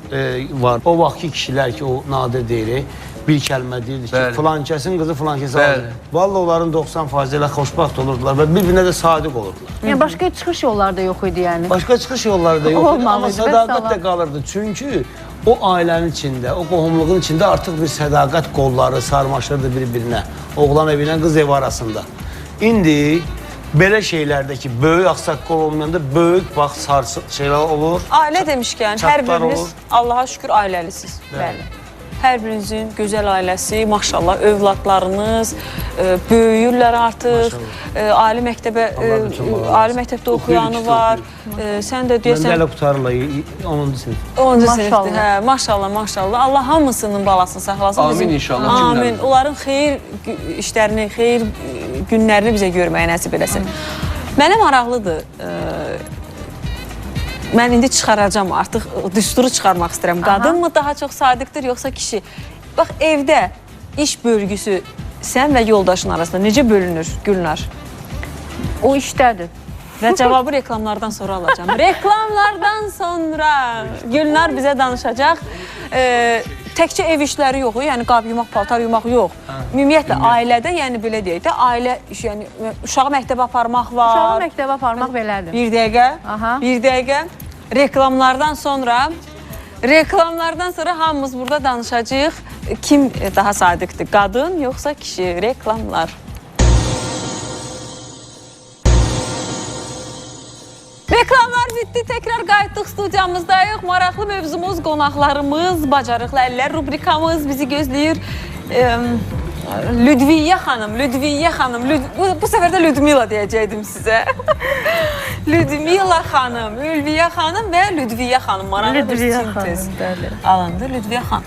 var. O vaxtki kişilər ki, o nadir deyirik, bir kəlmə deyirdi ki, filankəsin qızı filankəsi alır. Vallahi onların 90% elə xoşbaxt olurdular və bir-birinə də sadiq olurdular. Yəni başqa çıxış yolları da yox idi yəni. Başqa çıxış yolları da yox idi, amma sədaqət də qalırdı. Çünki o ailənin içində, o qohumluğun içində artıq bir sədaqət qolları sarmaşırdı bir-birinə. Oğlan evinə, qız evi arasında. İndi belə şeylərdəki böyük ağsaqqal olmayanda böyük bax şeylər olur. Ailə demişkən, hər biriniz Allaha şükür ailəlisiniz. Bəli. Hər birinizin gözəl ailəsi, maşallah, övladlarınız böyüyürlər artıq. Ali məktəbdə oxuyanı var. Sən də deyəsən... Mən də elə qutarırlar, 10-cu sinif. 10-cu sinifdir, hə, maşallah, maşallah. Allah hamısının balasını saxlasın. Amin inşallah. Amin. Onların xeyir işlərini, xeyir günlərini bizə görməyə nəsib eləsin. Mənə maraqlıdır. Mən indi çıxaracam, artıq düsturu çıxarmaq istəyirəm. Qadın mı daha çox sadiqdir, yoxsa kişi? Bax, evdə iş bölgüsü sən və yoldaşın arasında necə bölünür, Gülnar? O işdədir. Və cavabı reklamlardan sonra alacağım. Reklamlardan sonra Gülnar bizə danışacaq. Təkcə ev işləri yox, yəni qab yumaq, paltar yumaq yox. Ümumiyyətlə, ailədə, yəni belə deyək də, ailə, yəni uşağı məktəbə aparmaq var. Uşağı məktəbə aparmaq belədir. Bir dəqiqə. Reklamlardan sonra hamımız burada danışacağıq. Kim daha sadiqdir, qadın yoxsa kişi? Reklamlar. Reklamlar bitti. Tekrar qayıtdıq studiyamızdayıq. Maraqlı mövzumuz, qonaqlarımız, bacarıqlı əllər rubrikamız bizi gözləyir. Lüdviyyə xanım. Bu səfər də Lüdmila deyəcəkdim sizə. Lüdmila xanım, Ülviyə xanım və Lüdviyyə xanım. Maraqlı bir sintez alındı. Lüdviyyə xanım.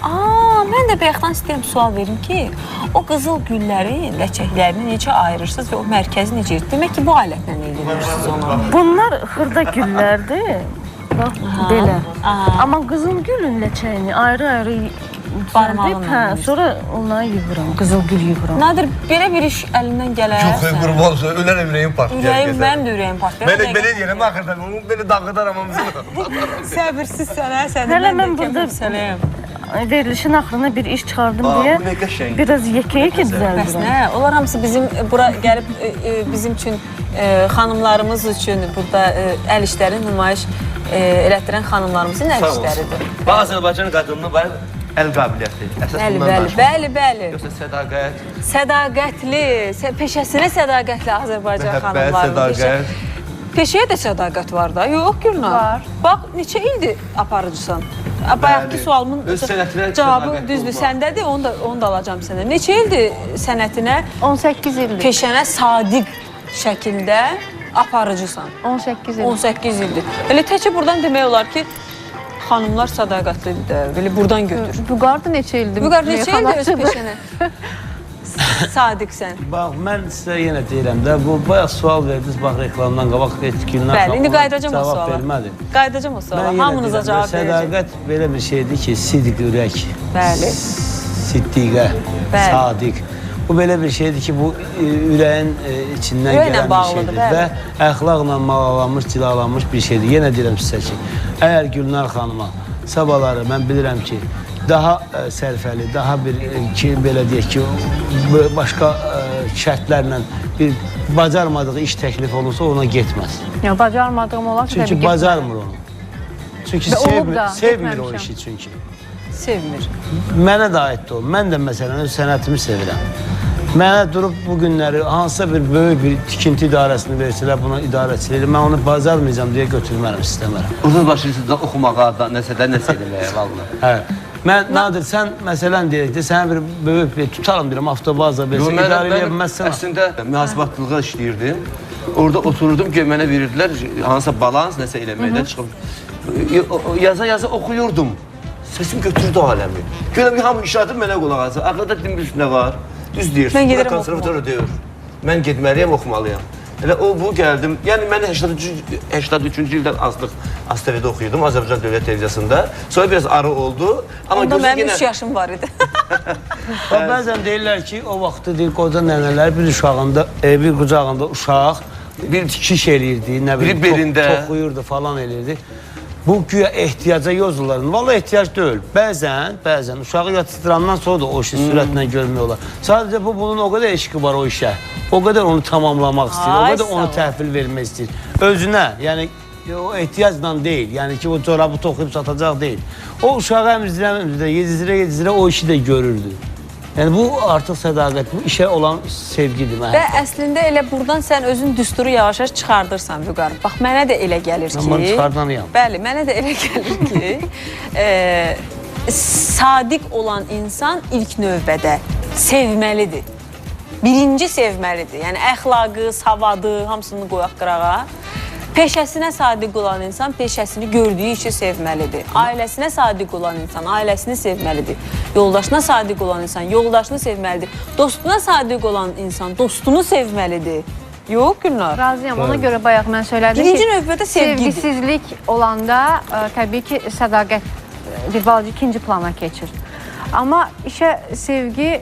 Mən də bayaqdan istəyirəm sual verim ki, o qızıl güllərin ləçəklərini necə ayırırsınız və o mərkəzi necə? Demək ki, bu alətlə eləyirsiniz onu. Bunlar xırda güllərdir. Bax, belə. Aha. Amma qızılgülün ləçəyini ayrı-ayrı Barmağımla hə, sonra onları yığıram, qızılgül yığıram. Nadir, belə bir iş əlindən gələr. Çox qurban olsun, ölər ürəyim partlayır. Ürəyim, mənim də ürəyim partlayır. Belə deyirəm, axırdan onu belə dağıdaram hamısını. Səbirsiz sənə, səni Hələ mən mən də burada kəmsələyəm. verilişin axırına bir iş çıxardım Bu deyə nə qəşəng. biraz yekə-yekə Bəs düzəldirəm. nə? Onlar hamısı bizim bura gəlib bizim üçün xanımlarımız üçün burada əl işləri nümayiş elətdirən xanımlarımızın əl işləridir. Azərbaycan qadınının var əl qabiliyyəti. Əsas Bəli, bundan bəli, bəli, bəli. Yoxsa sədaqət, Sədaqətli, peşəsinə sədaqətli Azərbaycan məhəbbət, xanımlarımız. sədaqət. Peşəyə də sədaqət var da, yox Gülnar? Var. Bax, neçə ildir aparıcısan? Bayaqki sualımın Öz sənətinə cavabı sədaqətli düzdür, olmaq. səndədir, onu da alacağım sənə. Neçə ildir sənətinə, 18 ildir. peşənə sadiq şəkildə aparıcısan? 18 ildir. 18 ildir. Elə təkcə buradan demək olar ki, xanımlar sədaqətlidir də, belə buradan götür. Vüqar da neçə ildir? Bu qədər neçə ildir öz meyxanaçıdır. peşənə sadiqsən? Bax, mən sizə yenə deyirəm də, bu bayaq sual verdiniz, bax reklamdan qabaq etkinlər Bəli, indi qayıdacam o cavab suala. vermədim. Qayıdacam o suala. Mən yenə Hamınıza deyirəm, cavab verəcəm. sədaqət belə bir şeydir ki, sidq ürək. Bəli. Siddiqə, Bəli. sadiq. Bu belə bir şeydir ki, bu ürəyin içindən Ürəklə gələn bir bağlıdır, şeydir və bəli. əxlaqla malalanmış, cilalanmış bir şeydir. Yenə deyirəm sizə ki, əgər Gülnar xanıma sabahları mən bilirəm ki, daha sərfəli, daha bir ki, belə deyək ki, başqa şərtlərlə bir bacarmadığı iş təklif olunsa ona getməz. Ya bacarmadığım olar ki, Çünki bacarmır onu. Çünki Və olub da, sevmir o getməmişəm. işi çünki. Sevmir. Mənə də aiddir o. Mən də məsələn öz sənətimi sevirəm. Mənə durub bu günləri hansısa bir böyük bir tikinti idarəsini versələr, buna idarəçiləri, mən onu bacarmayacağam deyə götürmərəm, istəmərəm. Uzun başınızda oxumağa da, nəsə eləməyə, vallahi. Hə. Mən Nadir, sən məsələn deyək də, sənə bir böyük bir tutalım deyirəm, avtobaza versə, idarə edə bilməzsən. Əslində mühasibatçılığa işləyirdim. Orada otururdum ki, mənə verirdilər hansısa balans, nəsə eləməkdən çıxıb. Yaza oxuyurdum. Səsim götürdü aləmi. Görəm ki, hamı işaretib mənə qulaq asır. Arxada dedim bir üstünə var. Düz deyirsən. Mən gedirəm konservatoriya deyir. Mən getməliyəm, oxumalıyam. Elə o bu gəldim. Yəni mən 83-cü ildən azlıq ASTV-də oxuyurdum Azərbaycan Dövlət Televiziyasında. Sonra biraz arı oldu. Amma Onda gözüm mənim yenə 3 yaşım var idi. Bax, bəzən deyirlər ki, o vaxtı deyir, qoca nənələr bir uşağında, bir qucağında uşaq, bir tikiş eləyirdi, nə bilim, Biri belində. toxuyurdu falan eləyirdi. Bu güya ehtiyaca yozurlar. Vallahi ehtiyac deyil. Bəzən uşağı yatışdırandan sonra da o işi sürətlə görmək olar. Sadəcə bunun o qədər eşqi var o işə. O qədər onu tamamlamaq istəyir, o Ay, qədər sağ onu ol. təhvil vermək istəyir. Özünə, yəni o ehtiyacla deyil. Yəni ki, o corabı toxuyub satacaq deyil. O uşağı əmizdirə, yedizdirə o işi də görürdü. Yəni bu artıq sədaqət, bu işə olan sevgidir Və mənə. əslində elə buradan sən özün düsturu yavaş-yavaş çıxardırsan Vüqar. Bax, mənə də elə gəlir ki... Mən çıxardanıyam. Bəli, mənə də elə gəlir ki, sadiq olan insan ilk növbədə sevməlidir. Birinci sevməlidir. Yəni, əxlaqı, savadı, hamısını qoyaq qırağa. Peşəsinə sadiq olan insan peşəsini gördüyü işi sevməlidir. Ailəsinə sadiq olan insan ailəsini sevməlidir. Yoldaşına sadiq olan insan yoldaşını sevməlidir. Dostuna sadiq olan insan dostunu sevməlidir. Yox, Gülnar. Razıyam. Ona görə bayaq mən söylədim ki, Birinci növbədə sevgidir. sevgisizlik olanda təbii ki, sədaqət bir balaca ikinci plana keçir. Amma işə sevgi,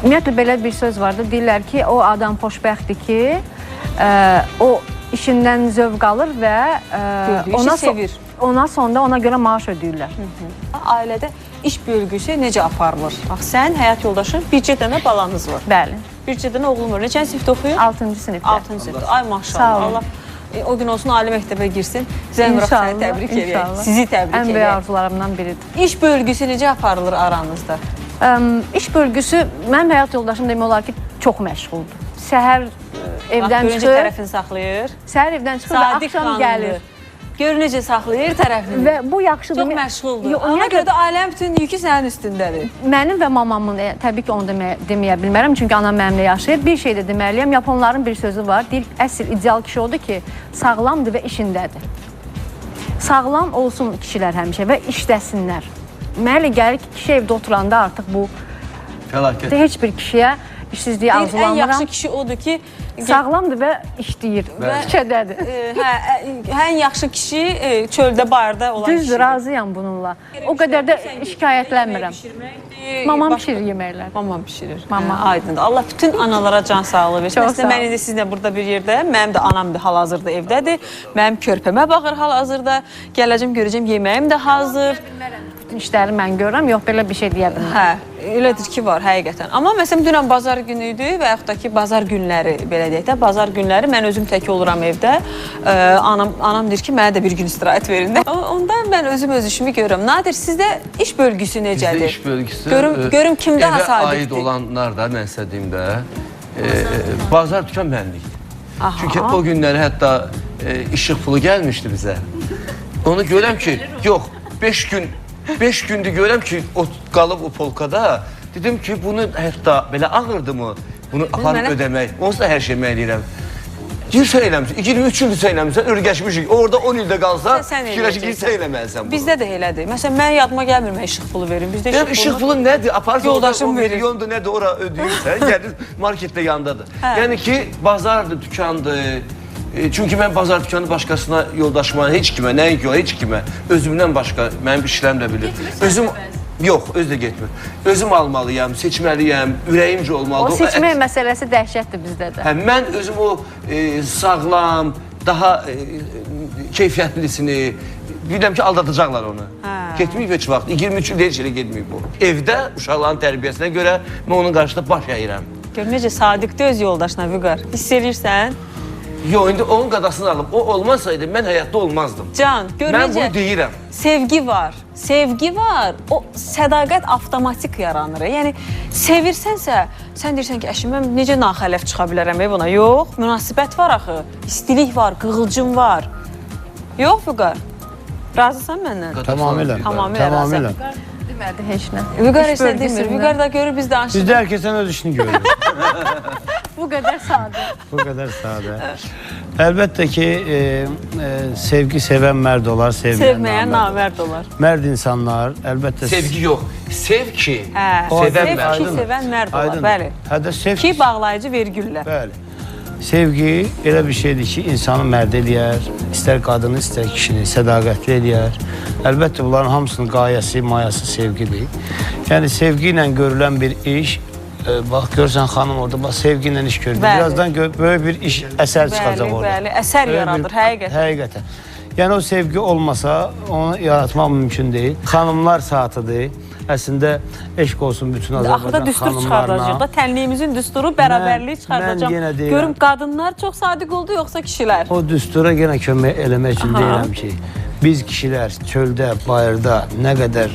ümumiyyətlə belə bir söz var da, deyirlər ki, o adam xoşbəxtdir ki, o işindən zövq alır və ona sonda ona görə maaş ödəyirlər. Ailədə iş bölgüsü necə aparılır? Bax, sən, həyat yoldaşın, bircə dənə balanız var. Bəli. Bircə dənə oğlum var. Neçən sinifdə oxuyur? 6-cı sinifdə. 6-cı sinifdə. Ay maşallah. Sağ olun. Allah o gün olsun ali məktəbə girsin. Zəmraq səni təbrik edək. Sizi təbrik edək. Ən böyük arzularımdan biridir. İş bölgüsü necə aparılır aranızda? İş bölgüsü, mənim həyat yoldaşım demək olar ki, çox məşğuldur. Səhər evdən Birinci çıxır. tərəfini saxlayır. Səhər evdən çıxır və Sadiq axşam xanımdır. gəlir. Gör necə saxlayır tərəfini. Və bu yaxşıdır. Çox məşğuldur. Yox, Ona görə də ailənin bütün yükü sənin üstündədir. Mənim və mamamın, təbii ki, onu deməyə bilmərəm, çünki anam mənimlə yaşayır. Bir şey də deməliyəm, Yaponların bir sözü var, deyir, əsl ideal kişi odur ki, sağlamdır və işindədir. Sağlam olsun kişilər həmişə və işləsinlər. Mənə gəlir ki, kişi evdə oturanda artıq bu Fəlakət. heç bir kişiyə işsizliyi Ən arzulamıram. yaxşı kişi odur ki, Sağlamdır və işləyir, fikrdədir. ən yaxşı kişi çöldə, bayırda olan Düzdür, kişidir. razıyam bununla. O qədər də şikayətlənmirəm. Mamam pişirir yeməklər. Mamam pişirir. Mama. Aydındır. Allah bütün analara can sağlığı versin. Çox Əslində sağ ol. mən indi sizinlə burada bir yerdəyəm. Mənim də anam da hal-hazırda evdədir. Mənim körpəmə baxır hal-hazırda. Gələcəm, görəcəm, yeməyim də hazır. Bütün işləri mən görürəm, yox belə bir şey deyə bilmərəm. Hə, elədir ki, var həqiqətən. Amma məsələn dünən bazar günü idi və yaxud da ki, bazar günləri belə deyək də, bazar günləri mən özüm tək oluram evdə. Anam deyir ki, mənə də bir gün istirahət verin də. Ondan mən özüm öz işimi görürəm. Nadir, sizdə iş bölgüsü necədir? Bizdə iş bölgüsü Görüm kim daha evə sadiqdir? aid olanlar da mən sizə deyim də bazar dükan mənlikdir. Aha. Çünki o günləri hətta işıq pulu gəlmişdi bizə. Onu görəm ki, yox, 5 gündür görəm ki, o qalıb o polkada. Dedim ki, bunu hətta belə ağırdı mı? Bunu aparıb Mənə- ödəmək. Onsuz da hər şey mən eləyirəm. Girsə eləmişsən, 23 ildir eləmişsən, örgəşmişik. Orada 10 ildə qalsa, Sən fikirləşik, eləyəcəksən. girsə eləməlisən bunu. Bizdə də elədir. Məsələn, mən yadıma gəlmir mən işıq pulu verim. Bizdə Yəni işıq pulu nədir? Aparsa Yoldaşım orada 10 verir. milyondur, nədir ora ödəyirsən, gəlir marketdə yandadır. Hə. Yəni ki, bazardır, dükandır. Çünki mən bazar dükanı başqasına, yoldaşıma, heç kimə, nəinki o, heç kimə, özümdən başqa, mənim işləm də bilir. Özüm, yox, öz də getmir. Özüm almalıyam, seçməliyəm, ürəyimcə O olmalıdır. seçmək məsələsi dəhşətdir bizdə də. Hə, mən özüm o sağlam, daha keyfiyyətlisini, bilirəm ki, aldadacaqlar onu. Hə. Getməyib heç vaxt, 23 il heç yerə getməyib o. Evdə uşaqların tərbiyəsinə görə mən onun qarşısında baş əyirəm. Gör necə sadiqdir öz yoldaşına Vüqar. Hiss eləyirsən? Yox, indi onun qadasını alıb, o olmasaydı mən həyatda olmazdım. Can, gör Mən necə bunu deyirəm. sevgi var. Sevgi var. O sədaqət avtomatik yaranır. Yəni sevirsənsə, sən deyirsən ki, əşim mən necə naxələf çıxa bilərəm buna? Yox, münasibət var axı. İstilik var, qığılcım var. Yox Vüqar. Razısan məndən? Tamamilə. Tamamilə razıyam. Demədi heç nə. Vüqar İş heç nə demir. bölgüsündə. Vüqar da görür biz danışırıq. Bizdə hər kəsən öz işini görür. Bu qədər sadə. Bu qədər sadə. Əlbəttə ki, sevgi sevən mərd olar, Sevməyən namərd olar. Mərd insanlar, əlbəttə Sevgi yox, sev ki, Hə, sevən sev mərd. ki, sevən mərd olar. Aydın. Bəli. Hədə sev Ki bağlayıcı vergüllə. Bəli. Sevgi elə bir şeydir ki, insanı mərd eləyər, istər qadını, istər kişini sədaqətli eləyər. Əlbəttə bunların hamısının qayəsi, mayası sevgidir. Yəni sevgi ilə görülən bir iş, bax görsən xanım orada, bax sevgi ilə iş görür. Bəli. Birazdan böyük bir iş, əsər çıxacaq orada. Bəli, əsər Böyük bir- yaradır həqiqətən. Həqiqətən. Yəni o sevgi olmasa onu yaratmaq mümkün deyil. Xanımlar saatıdır. Əslində eşq olsun bütün Axırda Azərbaycan düstur xanımlarına. çıxardacaq da, tənliyimizin düsturu bərabərliyi Mən çıxardacaq. yenə deyirəm. Görüm qadınlar çox sadiq oldu yoxsa kişilər? O düstura yenə kömək eləmək üçün Aha. deyirəm ki, biz kişilər çöldə, bayırda nə qədər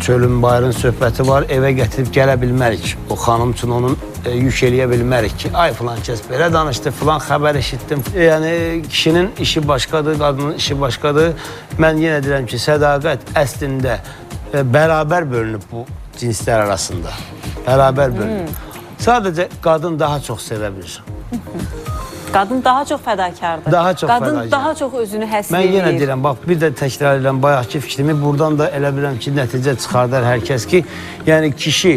çölün, bayırın söhbəti var, evə gətirib gələ bilmərik. O xanım üçün onun yük eləyə bilmərik ki, ay filan kəs belə danışdı, filan xəbər eşitdim. Yəni kişinin işi başqadır, qadının işi başqadır. Mən yenə deyirəm ki, sədaqət əslində bərabər bölünüb bu cinslər arasında. Bərabər bölünüb. Sadəcə qadın daha çox sevə bilir. Qadın daha çox fədakardır. Daha çox Qadın fədakar. daha çox özünü həsr Mən edir. yenə deyirəm, bax bir də təkrar edirəm bayaqki fikrimi. Buradan da elə bilirəm ki, nəticə çıxardar hər kəs ki, yəni kişi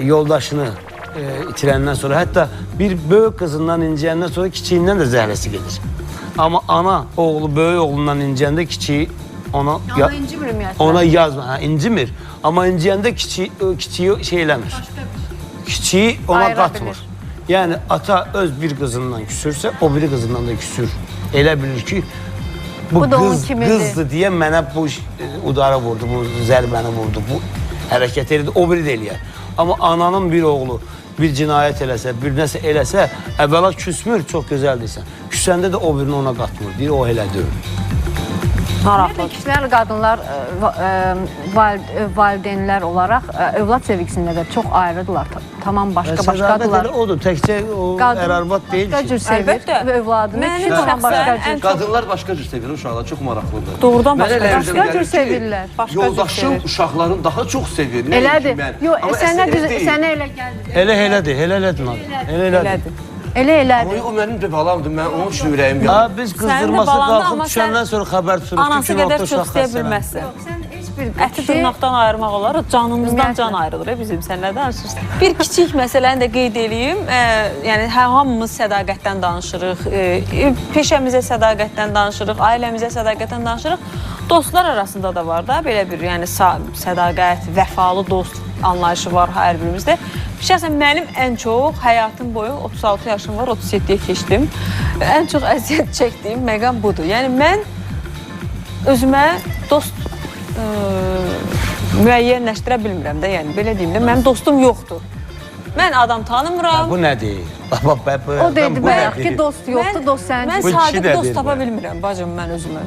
yoldaşını itirəndən sonra, hətta bir böyük qızından inciyəndən sonra kiçiyindən də zəhləsi gedir. Amma ana oğlu böyük oğlundan inciyəndə kiçiyi ona Amma incimir ümumiyyətlə. ona yazma, hə, incimir. Amma inciyəndə kiçiyi şey eləmir. Kiçiyi ona Ayıra qatmır. bilir. Yəni ata öz bir qızından küsürsə, o biri qızından da küsür. Elə bilir ki, bu Bu da onun qız kimidir. qızdır deyə mənə bu udara vurdu, bu zərbəni vurdu, bu hərəkət elədi, o biri də eləyər. Amma ananın bir oğlu bir cinayət eləsə, bir nəsə eləsə, əvvəla küsmür, çox gözəldirsən. Küsəndə də o birini ona qatmır, deyir, o elə deyil. Maraqlı. Kişilər, qadınlar, valideynlər olaraq övlad sevgisində də çox ayrıdırlar. Tamam başqa-başqadırlar. Odur, təkcə o ər-arvad deyil başqa ki. cür sevir Əlbəttə. və övladını Mənim kişi tamam şəxsən başqa ən cür. Qadınlar başqa cür sevir uşaqlar, çox maraqlıdır. Doğrudan Mənə başqa- elə başqa gəlir cür ki, sevirlər. Başqa cür Yoldaşım sevir. uşaqların daha çox sevir. nəinki Elədir. mən. Yox, Amma sənə əslində deyil. sənə elə gəldi. Elə elədir, elə elədir. Elə elədir. Elədir. Elə Amma elədi. o mənim də balamdır, mən onun üçün ürəyim yanır. Ha, biz qızdırması balandı, qalxıb amma düşəndən sonra xəbər tuturuq. Anası qədər çox istəyə bilməzsən. Sən heç bir Əti kişi dırnaqdan ayırmaq olar, canımızdan can ayrılır bizim. Sən nə danışırsan? Bir kiçik məsələni də qeyd edeyim. Yəni hamımız sədaqətdən danışırıq, peşəmizə sədaqətdən danışırıq, ailəmizə sədaqətdən danışırıq. Dostlar arasında da var da belə bir, yəni sədaqət, vəfalı dost anlayışı var hər birimizdə. Şəxsən mənim ən çox həyatım boyu 36 yaşım var, 37-yə keçdim. Ən çox əziyyət çəkdiyim məqam budur. Yəni mən özümə dost müəyyənləşdirə bilmirəm də, yəni belə deyim də, mənim dostum yoxdur. Mən adam tanımıram. Bu nədir? o dedi bayaq ki, dost yoxdur, dost sənin. Mən Bu kişi sadiq də dost deyir tapa mən. bilmirəm bacım mən özümə.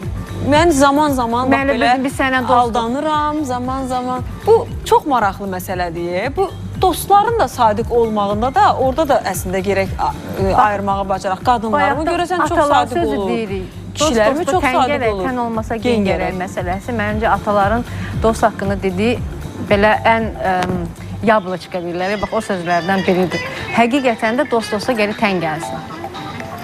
Mən zaman-zaman bax Mənim belə özüm bir sənə dostum. aldanıram, zaman-zaman. Bu çox maraqlı məsələdir. Bu dostların da sadiq olmağında da orada da əslində gərək ayırmağı bacaraq. Qadınlarımı görəsən çox atalar sadiq sözü olur. deyirik. Kişilərimi çox tən sadiq gərək, olur. tən olmasa gen gərək məsələsi. Məncə ataların dost haqqında dediyi belə ən yablıçqa deyirlər. Bax o sözlərdən biridir. Həqiqətən də dost-dosta geri tən gəlsin.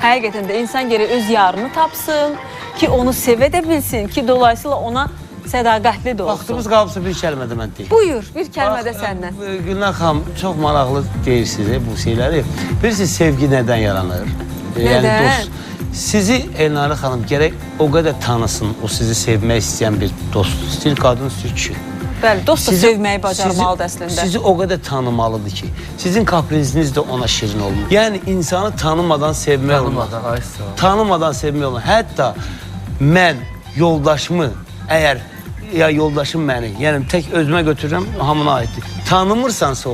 Həqiqətən də insan gərək öz yarını tapsın ki, onu sevə də bilsin ki, dolayısıyla ona sədaqətli də olsun. Vaxtımız qalbısa bir kəlmə də mən deyim. Buyur, bir kəlmə də səndən. Gülnar xanım, çox maraqlı deyirsiniz bu şeyləri. Bilirsiniz, sevgi nədən yaranır? Yəni dost. Sizi Elnarə xanım gərək o qədər tanısın, o sizi sevmək istəyən bir dost. İstəyir qadın, istəyir kişi. Bəli, dost da sevməyi bacarmalıdır əslində. Sizi o qədər tanımalıdır ki, sizin kapriziniz də ona şirin olmalı. Yəni insanı tanımadan sevmək olmaz. Tanımadan sevmək olmaz. Hətta mən yoldaşımı, əgər ya yoldaşım məni, yəni tək özümə götürürəm, hamına aiddir. Tanımırsansa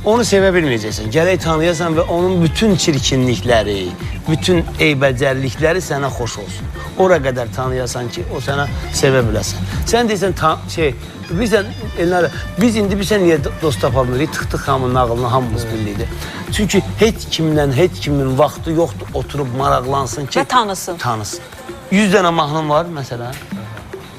onu sevə bilməyəcəksən. Gərək tanıyasan və onun bütün çirkinlikləri, bütün eybəcərlikləri sənə xoş olsun. Ora qədər tanıyasan ki, o sənə sevə biləsən. Sən deyirsən, biz indi niyə dost tapa bilmirik? Tıxtıq hamının nağılını hamımız bilirdik. Çünki heç kimin vaxtı yoxdur, oturub maraqlansın ki, Və tanısın. 100 dənə mahnın var, məsələn.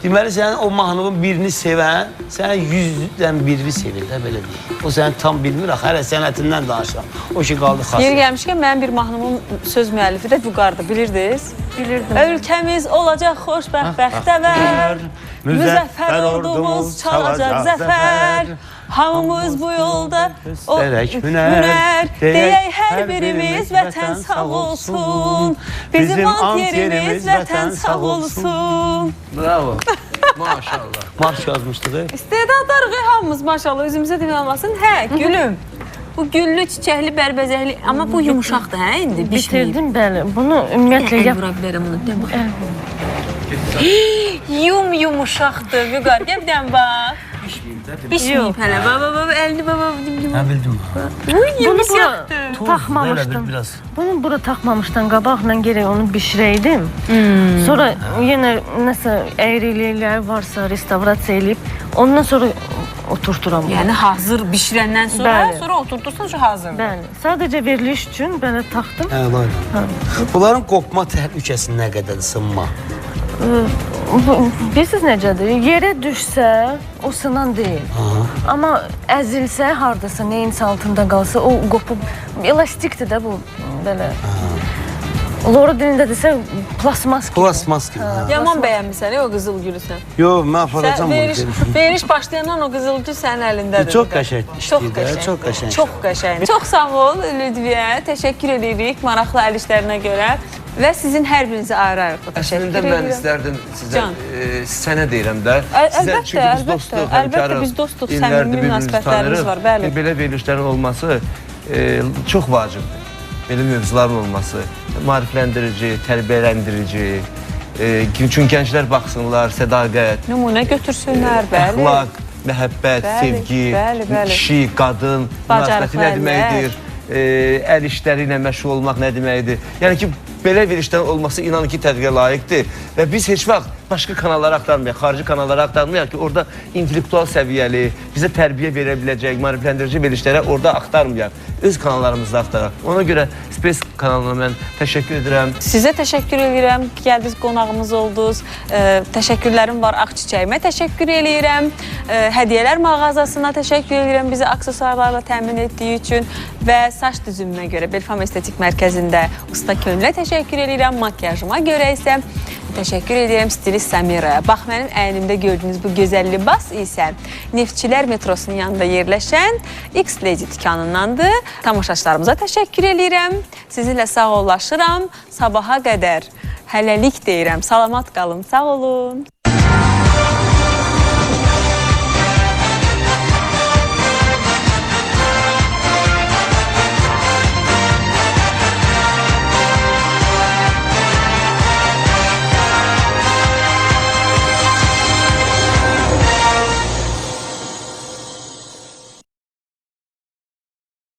Deməli, sən o mahnının birini sevən, sənə 100-dən birini sevir də, belə deyil. O səni tam bilmir, hələ sənətindən danışıram. O şey qaldı xas. Yeri gəlmişkən, mənim bir mahnımın söz müəllifi də Vüqardır, bilirdiniz? Bilirdim. Ölkəmiz olacaq xoşbəxt bəxtəvər, müzəffər ordumuz çalacaq zəfər. Hamımız bu yolda hünər, deyək hər birimiz vətən sağ olsun. Bizim ant yerimiz vətən sağ olsun. Bravo. Maşallah. Marş yazmışdıq. İstedadlarıq hamımız maşallah özümüzə deməməsin. Hə, gülüm. Bu güllü, çiçəkli, bərbəzəkli, amma bu yumuşaqdır, hə, indi bişməyib. Bitirdim, bəli. Bunu ümumiyyətlə yap. Vura bilərəm onu, demə. Yumuşaqdır, Vüqar, gəl bir dənə bax. Bişməyib hələ, baba, əlini baba. Hə, bildim. Bunu bura taxmamışdım. Biraz. Bunu bura taxmamışdan qabaqla gərək onu bişirəydim. Sonra yenə nəsə əyriliklər varsa restavrasiya eləyib, ondan sonra oturturam. Yəni hazır bişirəndən sonra, Bəli. sonra oturtursan şu hazırdır. Bəli. Sadəcə veriliş üçün belə taxdım. Hə, bunların qopma təhlükəsi nə qədər sınma? Bilirsiniz necədir? Yerə düşsə, o sınan deyil. Amma əzilsə, hardasa, neyinsə altında qalsa, o qopub, elastikdir də bu, belə. Lora dilində desə, plasmas kimi. Plasmas kimi. Yaman bəyənmirsən, o qızıl gülüsən. Yox, mən aparacam bunu. Veriş başlayandan o qızıl gül sənin əlindədir. Çox qəşəng işləyir də, çox qəşəng. Çox qəşəng. Çox sağ ol Lüdviyə, təşəkkür edirik maraqlı əl işlərinə görə və sizin hər birinizə ayrı-ayrı təşəkkür Əslində edirəm. mən istərdim sizə, Can. sənə deyirəm də. Əlbəttə, biz dostuq, səmimi münasibətlərimiz var, bəli. Belə verilişlərin olması çox vacibdir. Belə mövzuların olması, maarifləndirici, tərbiyələndirici, çünki gənclər baxsınlar, sədaqət, Nümunə götürsünlər, bəli. əxlaq, məhəbbət, Bəli, sevgi, bəli, bəli. kişi, qadın, münasibəti nə Bacarıqlı deməkdir, əl işləri ilə məşğul olmaq nə deməkdir. Yəni ki, belə verilişlərin olması inanın ki, tədqiqə layiqdir və biz heç vaxt başqa kanalları axtarmayaq, xarici kanalları axtarmayaq ki, orada intellektual səviyyəli, bizə tərbiyə verə biləcək, maarifləndirici verilişlərə orada axtarmayaq. Öz kanallarımızda axtaraq. Ona görə Space kanalına mən təşəkkür edirəm. Sizə təşəkkür edirəm ki, gəldiniz, qonağımız oldunuz. Təşəkkürlərim var Ağçiçəyimə təşəkkür edirəm. Hədiyyələr mağazasına təşəkkür edirəm bizi aksesuarlarla təmin etdiyi üçün və saç düzümünə görə Belfam Estetik Mərkəzində usta könülə təşəkkür edirəm. Makyajıma görə isə Təşəkkür edirəm stilist Səmiraya. Bax, mənim əynimdə gördüyünüz bu gözəl libas isə Neftçilər metrosunun yanında yerləşən X-Lady dükanındandır. Tamaşaçılarımıza təşəkkür edirəm. Sizinlə sağollaşıram. Sabaha qədər hələlik deyirəm. Salamat qalın, sağ olun.